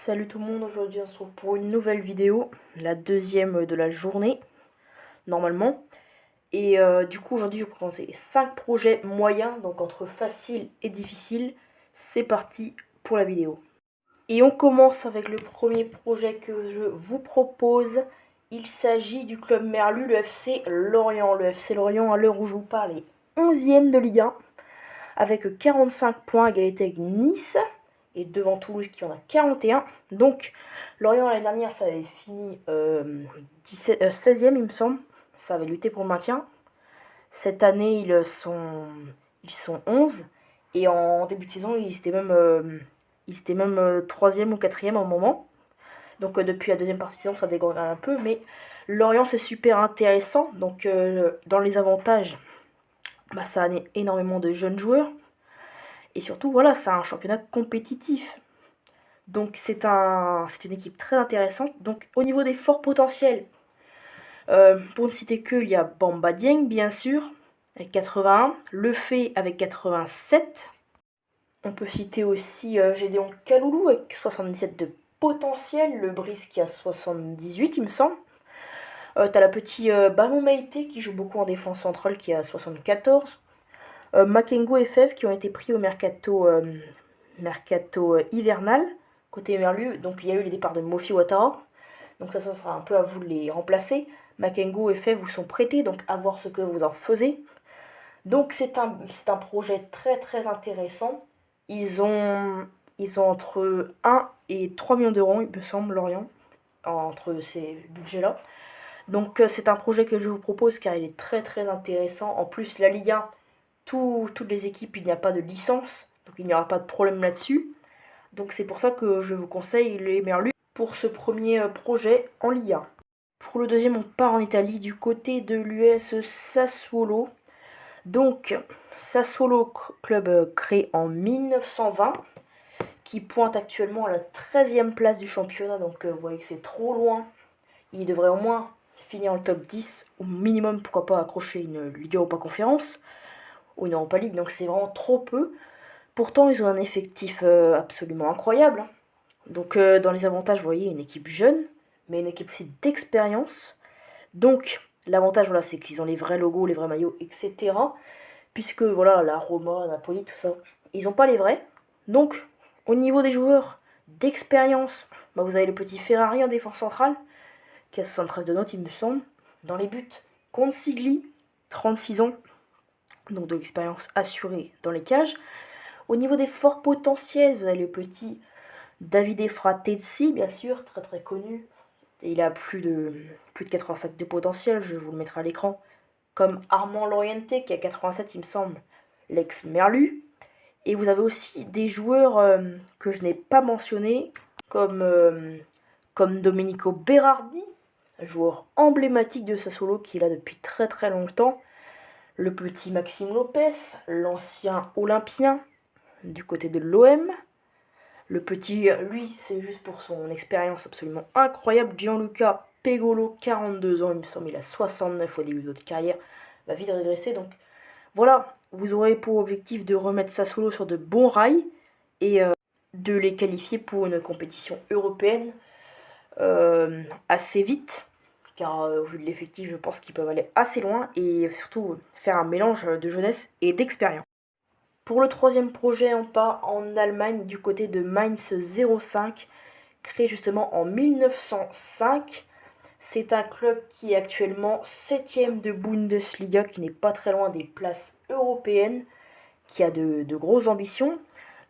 Salut tout le monde, aujourd'hui on se retrouve pour une nouvelle vidéo, la deuxième de la journée, normalement. Et du coup aujourd'hui je vais vous présenter 5 projets moyens, donc entre facile et difficile. C'est parti pour la vidéo. Et on commence avec le premier projet que je vous propose. Il s'agit du club Merlu, le FC Lorient. Le FC Lorient, à l'heure où je vous parle, est 11e de Ligue 1, avec 45 points à égalité avec Nice. Et devant Toulouse qui en a 41. Donc Lorient l'année dernière ça avait fini 16e il me semble. Ça avait lutté pour le maintien. Cette année ils sont 11. Et en début de saison ils étaient même 3e ou 4e au moment. Donc depuis la deuxième partie de saison ça dégringole un peu. Mais Lorient c'est super intéressant. Donc dans les avantages, ça a énormément de jeunes joueurs. Et surtout voilà, c'est un championnat compétitif. Donc c'est une équipe très intéressante. Donc au niveau des forts potentiels, pour ne citer que, il y a Bamba Dieng bien sûr, avec 81, Lefebvre avec 87. On peut citer aussi Gédéon Kaloulou avec 77 de potentiel, le Brice qui a 78 il me semble. T'as la petite Bamou Meïté qui joue beaucoup en défense centrale qui a 74. Makengo et Fev qui ont été pris au mercato hivernal côté Merlu. Donc il y a eu les départs de Mofi Ouattara. Donc ça sera un peu à vous de les remplacer. Makengo et Fev vous sont prêtés, donc à voir ce que vous en faisez. Donc c'est un projet très très intéressant. Ils ont entre 1 et 3 millions d'euros, il me semble, Lorient, entre ces budgets-là. Donc c'est un projet que je vous propose car il est très très intéressant. En plus, la Ligue 1, toutes les équipes, il n'y a pas de licence, donc il n'y aura pas de problème là-dessus. Donc c'est pour ça que je vous conseille les Merlus pour ce premier projet en Ligue 1. Pour le deuxième, on part en Italie du côté de l'US Sassuolo. Donc Sassuolo, club créé en 1920, qui pointe actuellement à la 13e place du championnat. Donc vous voyez que c'est trop loin. Il devrait au moins finir en top 10, au minimum, pourquoi pas accrocher une Ligue Europa Conférence ou une Europa League. Donc c'est vraiment trop peu. Pourtant, ils ont un effectif absolument incroyable. Donc dans les avantages, vous voyez, une équipe jeune, mais une équipe aussi d'expérience. Donc l'avantage, voilà, c'est qu'ils ont les vrais logos, les vrais maillots, etc. Puisque, voilà, la Roma, Napoli, tout ça, ils n'ont pas les vrais. Donc, au niveau des joueurs d'expérience, vous avez le petit Ferrari en défense centrale, qui a 73 de notes, il me semble. Dans les buts, Consigli, 36 ans, donc de l'expérience assurée dans les cages. Au niveau des forts potentiels, vous avez le petit Davide Fratesi, bien sûr, très très connu. Et il a plus de 87 de potentiel, je vous le mettrai à l'écran. Comme Armand Loriente, qui a 87, il me semble, l'ex-Merlu. Et vous avez aussi des joueurs que je n'ai pas mentionnés, comme Domenico Berardi, joueur emblématique de Sassuolo, qui est là depuis très très longtemps. Le petit Maxime Lopez, l'ancien Olympien, du côté de l'OM. Le petit, lui, c'est juste pour son expérience absolument incroyable. Gianluca Pegolo, 42 ans, il me semble, il a 69 au début de votre carrière, va vite régresser. Donc voilà, vous aurez pour objectif de remettre Sassuolo sur de bons rails et de les qualifier pour une compétition européenne assez vite. Car au vu de l'effectif, je pense qu'ils peuvent aller assez loin et surtout faire un mélange de jeunesse et d'expérience. Pour le troisième projet, on part en Allemagne du côté de Mainz 05, créé justement en 1905. C'est un club qui est actuellement 7e de Bundesliga, qui n'est pas très loin des places européennes, qui a de grosses ambitions.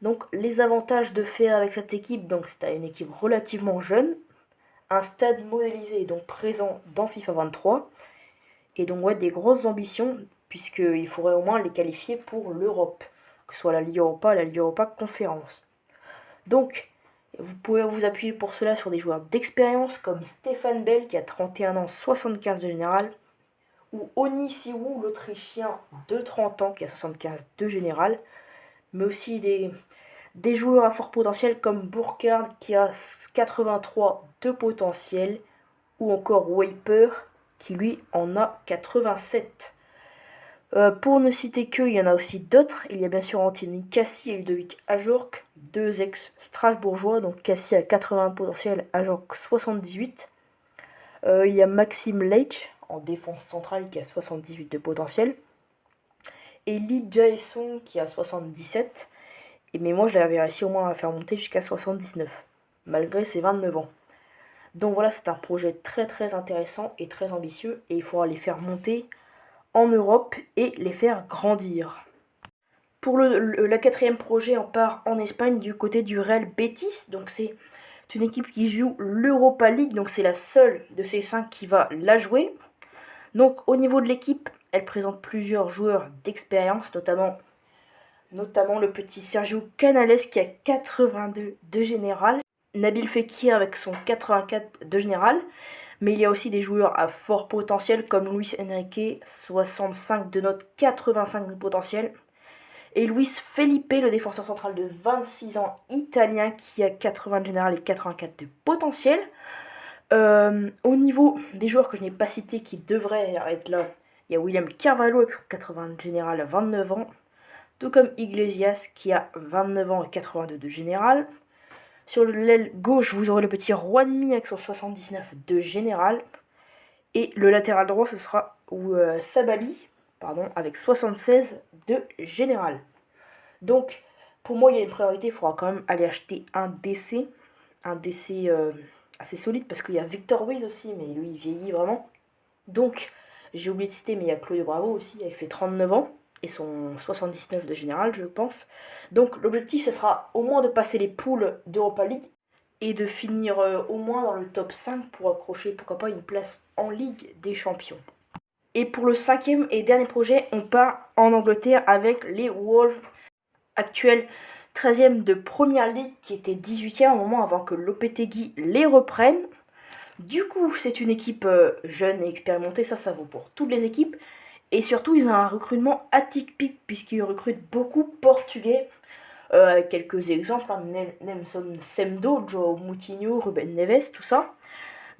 Donc les avantages de faire avec cette équipe, donc c'est une équipe relativement jeune, un stade modélisé donc présent dans FIFA 23, et donc ouais, des grosses ambitions, puisqu'il faudrait au moins les qualifier pour l'Europe, que ce soit la Ligue Europa, la Ligue Europa Conférence. Donc, vous pouvez vous appuyer pour cela sur des joueurs d'expérience comme Stéphane Bell qui a 31 ans, 75 de général, ou Oni Siwoo, l'Autrichien de 30 ans qui a 75 de général, mais aussi des joueurs à fort potentiel comme Burkhardt qui a 83 de potentiel, ou encore Weiper qui lui en a 87. Pour ne citer que, il y en a aussi d'autres. Il y a bien sûr Anthony Cassie et Ludovic Ajorc, deux ex-strasbourgeois. Donc Cassie a 80 de potentiel, Ajorc 78. Il y a Maxime Leitch en défense centrale qui a 78 de potentiel. Et Lee Jae-sung qui a 77. Mais moi je l'avais réussi au moins à faire monter jusqu'à 79, malgré ses 29 ans. Donc voilà, c'est un projet très très intéressant et très ambitieux. Et il faudra les faire monter en Europe et les faire grandir. Pour le quatrième projet, on part en Espagne du côté du Real Betis. Donc c'est une équipe qui joue l'Europa League. Donc c'est la seule de ces 5 qui va la jouer. Donc au niveau de l'équipe, elle présente plusieurs joueurs d'expérience, notamment le petit Sergio Canales qui a 82 de général. Nabil Fekir avec son 84 de général. Mais il y a aussi des joueurs à fort potentiel comme Luis Enrique, 65 de note, 85 de potentiel. Et Luis Felipe, le défenseur central de 26 ans italien qui a 80 de général et 84 de potentiel. Au niveau des joueurs que je n'ai pas cités qui devraient être là, il y a William Carvalho avec son 80 de général à 29 ans. Tout comme Iglesias qui a 29 ans et 82 de général. Sur l'aile gauche, vous aurez le petit Juanmi avec son 79 de général. Et le latéral droit, ce sera Sabali, avec 76 de général. Donc, pour moi, il y a une priorité. Il faudra quand même aller acheter un DC. Un DC assez solide, parce qu'il y a Victor Ruiz aussi, mais lui, il vieillit vraiment. Donc, j'ai oublié de citer, mais il y a Claudio Bravo aussi, avec ses 39 ans. Et son 79 de général, je pense. Donc l'objectif, ce sera au moins de passer les poules d'Europa League et de finir au moins dans le top 5 pour accrocher, pourquoi pas, une place en Ligue des Champions. Et pour le cinquième et dernier projet, on part en Angleterre avec les Wolves, actuels 13e de Première Ligue, qui était 18e au moment avant que Lopetegui les reprenne. Du coup, c'est une équipe jeune et expérimentée, ça vaut pour toutes les équipes. Et surtout, ils ont un recrutement atypique, puisqu'ils recrutent beaucoup portugais. Quelques exemples, hein, Nelson Semdo, Joao Moutinho, Ruben Neves, tout ça.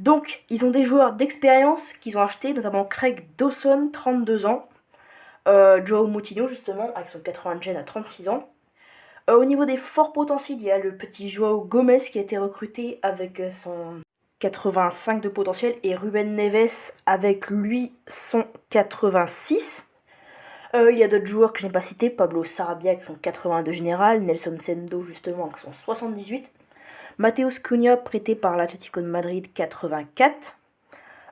Donc, ils ont des joueurs d'expérience qu'ils ont achetés, notamment Craig Dawson, 32 ans. Joao Moutinho, justement, avec son 80 gen à 36 ans. Au niveau des forts potentiels, il y a le petit Joao Gomez qui a été recruté avec son 85 de potentiel, et Ruben Neves avec lui son 86. Il y a d'autres joueurs que je n'ai pas cités, Pablo Sarabia avec son 82 général, Nelson Sendo justement avec son 78, Mateus Cunha prêté par l'Atlético de Madrid 84,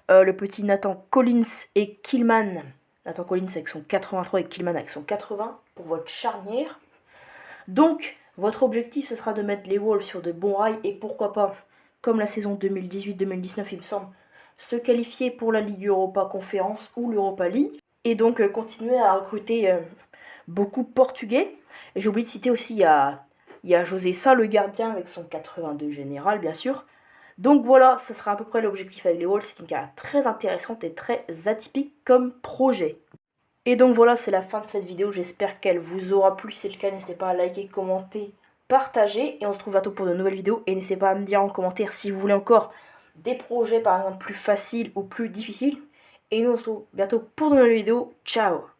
le petit Nathan Collins et Kilman, Nathan Collins avec son 83 et Kilman avec son 80 pour votre charnière. Donc votre objectif, ce sera de mettre les Wolves sur de bons rails et pourquoi pas, comme la saison 2018-2019 il me semble, se qualifier pour la Ligue Europa Conférence ou l'Europa League. Et donc continuer à recruter beaucoup portugais. Et j'ai oublié de citer aussi, il y a José Sa, le gardien, avec son 82 général, bien sûr. Donc voilà, ce sera à peu près l'objectif avec les Wolves. C'est une carrière très intéressante et très atypique comme projet. Et donc voilà, c'est la fin de cette vidéo. J'espère qu'elle vous aura plu. Si c'est le cas, n'hésitez pas à liker, commenter, partager. Et on se retrouve bientôt pour de nouvelles vidéos. Et n'hésitez pas à me dire en commentaire si vous voulez encore des projets, par exemple, plus faciles ou plus difficiles. Et nous on se retrouve bientôt pour de nouvelles vidéos. Ciao!